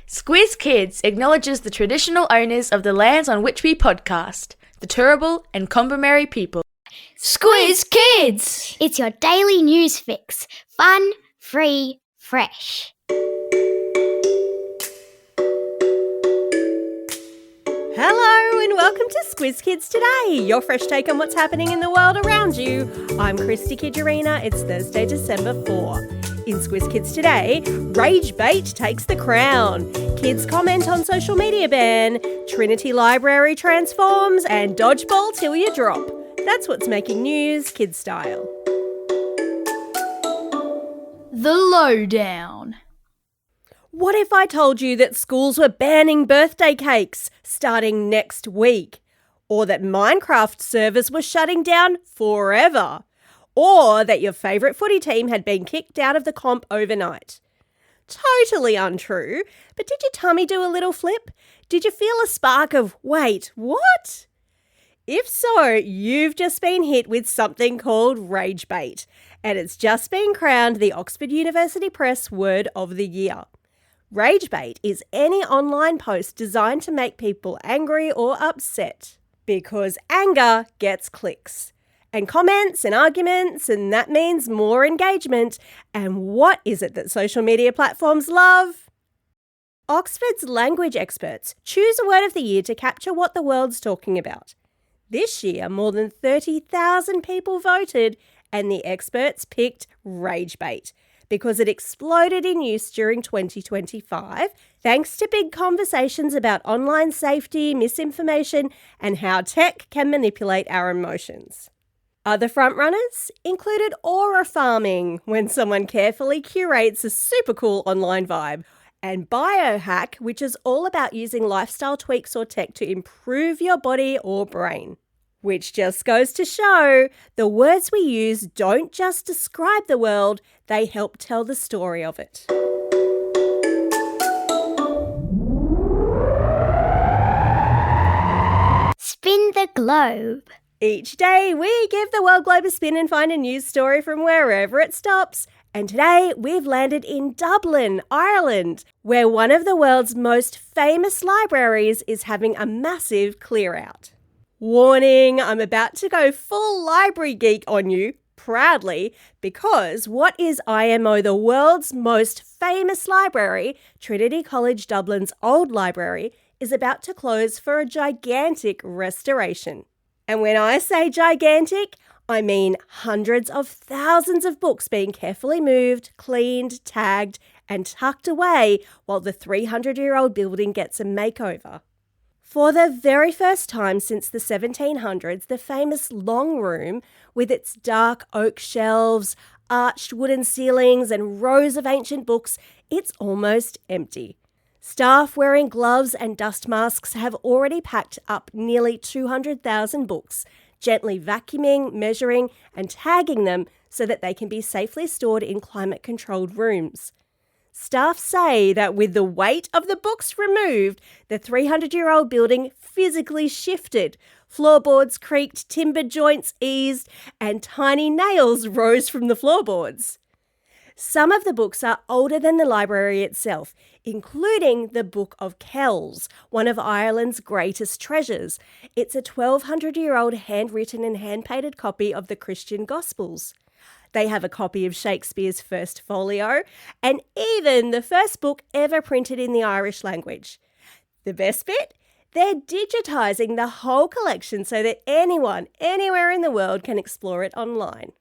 Squiz Kids acknowledges the traditional owners of the lands on which we podcast, the Turrbal and Kombumerri people. Squiz Kids! It's your daily news fix. Fun, free, fresh. Hello and welcome to Squiz Kids Today, your fresh take on what's happening in the world around you. I'm Christy Kijarina. It's Thursday, December 4. In Squiz Kids Today, Rage Bait takes the crown, kids comment on social media ban, Trinity Library transforms, and Dodgeball till you drop. That's what's making news kid style. The Lowdown. What if I told you that schools were banning birthday cakes starting next week? Or that Minecraft servers were shutting down forever? Or that your favourite footy team had been kicked out of the comp overnight? Totally untrue, but did your tummy do a little flip? Did you feel a spark of, wait, what? If so, you've just been hit with something called Rage Bait, and it's just been crowned the Oxford University Press Word of the Year. Rage Bait is any online post designed to make people angry or upset, because anger gets clicks and comments and arguments, and that means more engagement. And what is it that social media platforms love? Oxford's language experts choose a word of the year to capture what the world's talking about. This year, more than 30,000 people voted, and the experts picked Rage Bait because it exploded in use during 2025 thanks to big conversations about online safety, misinformation, and how tech can manipulate our emotions. Other frontrunners included aura farming, when someone carefully curates a super cool online vibe, and biohack, which is all about using lifestyle tweaks or tech to improve your body or brain. Which just goes to show the words we use don't just describe the world, they help tell the story of it. Spin the globe. Each day we give the world globe a spin and find a news story from wherever it stops. And today we've landed in Dublin, Ireland, where one of the world's most famous libraries is having a massive clear out. Warning, I'm about to go full library geek on you, proudly, because what is IMO, the world's most famous library, Trinity College Dublin's old library, is about to close for a gigantic restoration. And when I say gigantic, I mean hundreds of thousands of books being carefully moved, cleaned, tagged, and tucked away while the 300-year-old building gets a makeover. For the very first time since the 1700s, the famous Long Room, with its dark oak shelves, arched wooden ceilings, and rows of ancient books, it's almost empty. Staff wearing gloves and dust masks have already packed up nearly 200,000 books, gently vacuuming, measuring, and tagging them so that they can be safely stored in climate-controlled rooms. Staff say that with the weight of the books removed, the 300-year-old building physically shifted. Floorboards creaked, timber joints eased, and tiny nails rose from the floorboards. Some of the books are older than the library itself, including the Book of Kells, one of Ireland's greatest treasures. It's a 1,200-year-old handwritten and hand-painted copy of the Christian Gospels. They have a copy of Shakespeare's First Folio, and even the first book ever printed in the Irish language. The best bit? They're digitising the whole collection so that anyone, anywhere in the world can explore it online.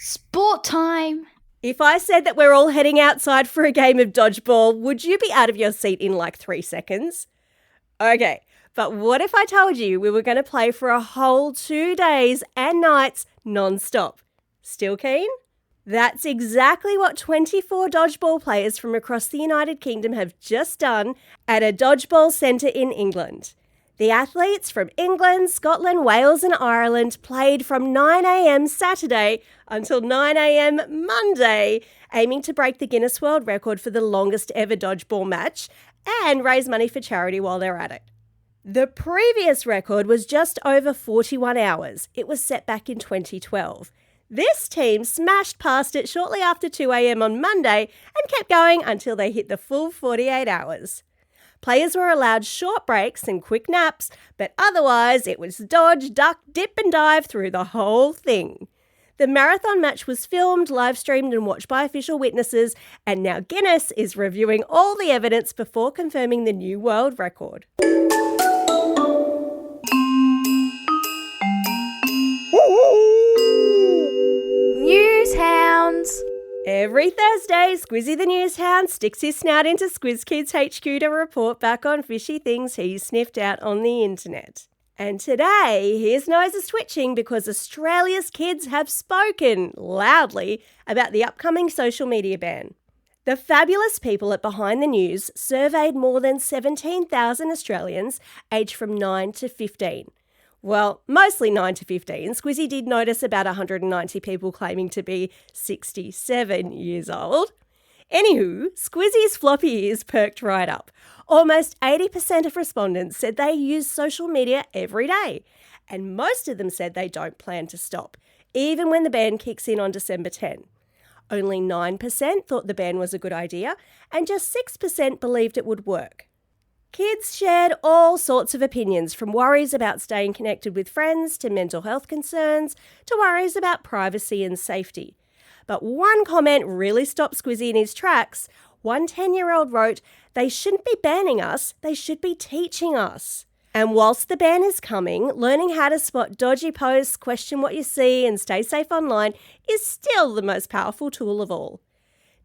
Sport time. If I said that we're all heading outside for a game of dodgeball, would you be out of your seat in like 3 seconds? Okay. But what if I told you we were going to play for a whole 2 days and nights non-stop? Still keen? That's exactly what 24 dodgeball players from across the United Kingdom have just done at a dodgeball centre in England. The athletes from England, Scotland, Wales and Ireland played from 9 a.m. Saturday until 9 a.m. Monday, aiming to break the Guinness World Record for the longest ever dodgeball match and raise money for charity while they're at it. The previous record was just over 41 hours. It was set back in 2012. This team smashed past it shortly after 2 a.m. on Monday and kept going until they hit the full 48 hours. Players were allowed short breaks and quick naps, but otherwise it was dodge, duck, dip and dive through the whole thing. The marathon match was filmed, live streamed and watched by official witnesses, and now Guinness is reviewing all the evidence before confirming the new world record. News hounds. Every Thursday, Squizzy the News Hound sticks his snout into Squiz Kids HQ to report back on fishy things he sniffed out on the internet. And today, his nose is twitching because Australia's kids have spoken loudly about the upcoming social media ban. The fabulous people at Behind the News surveyed more than 17,000 Australians aged from 9 to 15. Well, mostly 9 to 15. Squizzy did notice about 190 people claiming to be 67 years old. Anywho, Squizzy's floppy ears perked right up. Almost 80% of respondents said they use social media every day, and most of them said they don't plan to stop, even when the ban kicks in on December 10. Only 9% thought the ban was a good idea, and just 6% believed it would work. Kids shared all sorts of opinions, from worries about staying connected with friends to mental health concerns to worries about privacy and safety. But one comment really stopped Squizzy in his tracks. One 10-year-old wrote, "They shouldn't be banning us, they should be teaching us." And whilst the ban is coming, learning how to spot dodgy posts, question what you see and stay safe online is still the most powerful tool of all.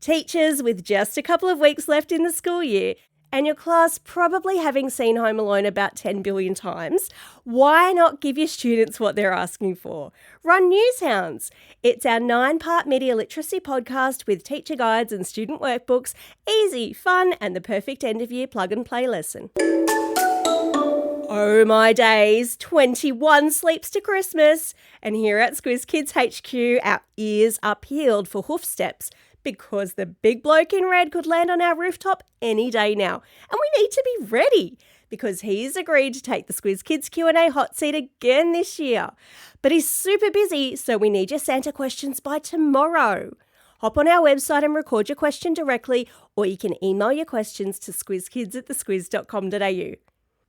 Teachers, with just a couple of weeks left in the school year, and your class probably having seen Home Alone about 10 billion times, why not give your students what they're asking for? Run News Hounds. It's our 9-part media literacy podcast with teacher guides and student workbooks, easy, fun, and the perfect end-of-year plug-and-play lesson. Oh my days, 21 sleeps to Christmas. And here at Squiz Kids HQ, our ears are peeled for hoof steps, because the big bloke in red could land on our rooftop any day now. And we need to be ready because he's agreed to take the Squiz Kids Q&A hot seat again this year. But he's super busy, so we need your Santa questions by tomorrow. Hop on our website and record your question directly, or you can email your questions to squizkids@thesquiz.com.au.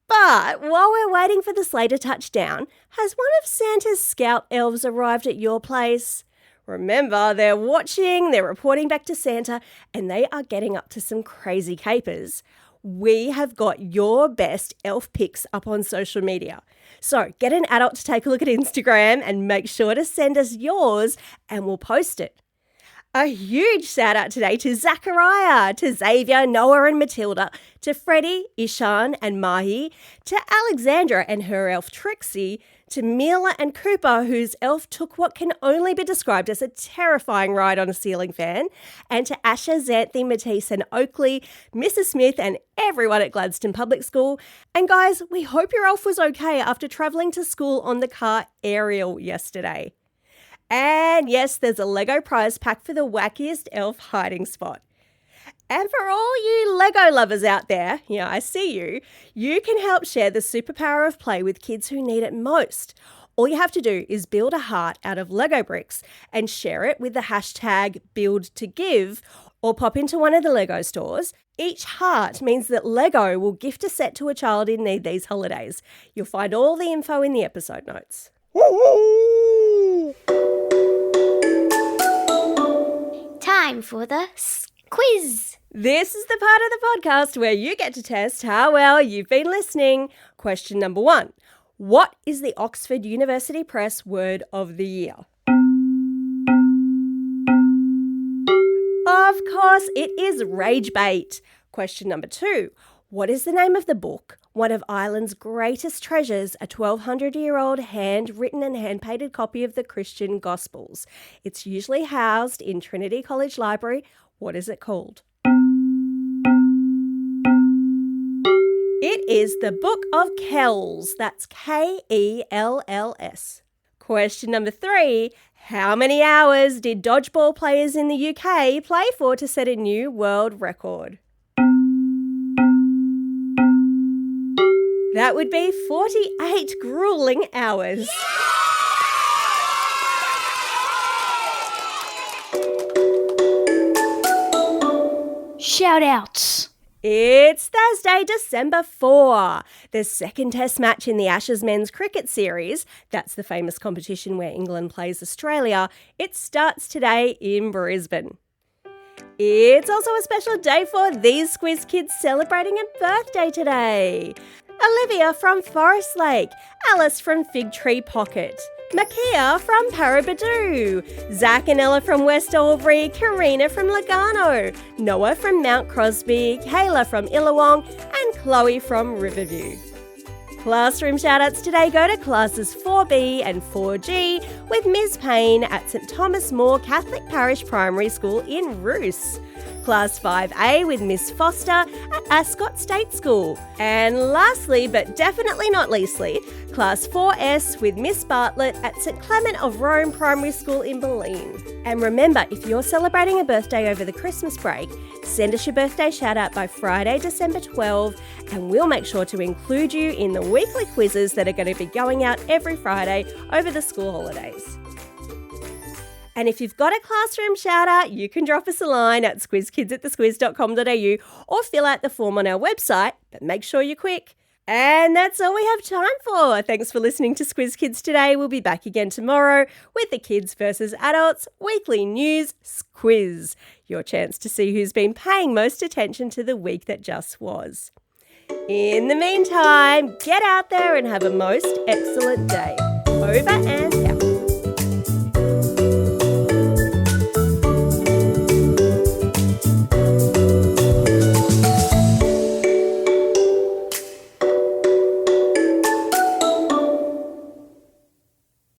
But while we're waiting for the sleigh to touch down, has one of Santa's scout elves arrived at your place? Remember, they're watching, they're reporting back to Santa, and they are getting up to some crazy capers. We have got your best elf pics up on social media. So get an adult to take a look at Instagram and make sure to send us yours and we'll post it. A huge shout out today to Zachariah, to Xavier, Noah and Matilda, to Freddie, Ishan and Mahi, to Alexandra and her elf Trixie, to Mila and Cooper, whose elf took what can only be described as a terrifying ride on a ceiling fan, and to Asha, Xanthi, Matisse and Oakley, Mrs. Smith and everyone at Gladstone Public School. And guys, we hope your elf was okay after travelling to school on the car aerial yesterday. And yes, there's a Lego prize pack for the wackiest elf hiding spot. And for all you Lego lovers out there, I see you, you can help share the superpower of play with kids who need it most. All you have to do is build a heart out of Lego bricks and share it with the hashtag #BuildToGive, or pop into one of the Lego stores. Each heart means that Lego will gift a set to a child in need these holidays. You'll find all the info in the episode notes. Time for the quiz. This is the part of the podcast where you get to test how well you've been listening. Question number 1. What is the Oxford University Press word of the year? Of course, it is rage bait. Question number 2. What is the name of the book, one of Ireland's greatest treasures, a 1,200-year-old handwritten and hand-painted copy of the Christian Gospels? It's usually housed in Trinity College Library. What is it called? It is the Book of Kells. That's Kells. Question number 3. How many hours did dodgeball players in the UK play for to set a new world record? That would be 48 grueling hours. shout-outs. It's Thursday, December 4, the second test match in the Ashes men's cricket series. That's the famous competition where England plays Australia. It starts today in Brisbane. It's also a special day for these Squiz kids celebrating a birthday today. Olivia from Forest Lake, Alice from Fig Tree Pocket, Makia from Parabadoo, Zach and Ella from West Albury, Karina from Lugano, Noah from Mount Crosby, Kayla from Illawong, and Chloe from Riverview. Classroom shoutouts today go to classes 4B and 4G with Ms Payne at St Thomas More Catholic Parish Primary School in Roos. Class 5A with Miss Foster at Ascot State School. And lastly, but definitely not leastly, Class 4S with Miss Bartlett at St Clement of Rome Primary School in Boleyn. And remember, if you're celebrating a birthday over the Christmas break, send us your birthday shout out by Friday, December 12, and we'll make sure to include you in the weekly quizzes that are going to be going out every Friday over the school holidays. And if you've got a classroom shout out, you can drop us a line at squizkids@thesquiz.com.au or fill out the form on our website, but make sure you're quick. And that's all we have time for. Thanks for listening to Squiz Kids today. We'll be back again tomorrow with the Kids versus Adults Weekly News Squiz. Your chance to see who's been paying most attention to the week that just was. In the meantime, get out there and have a most excellent day. Over and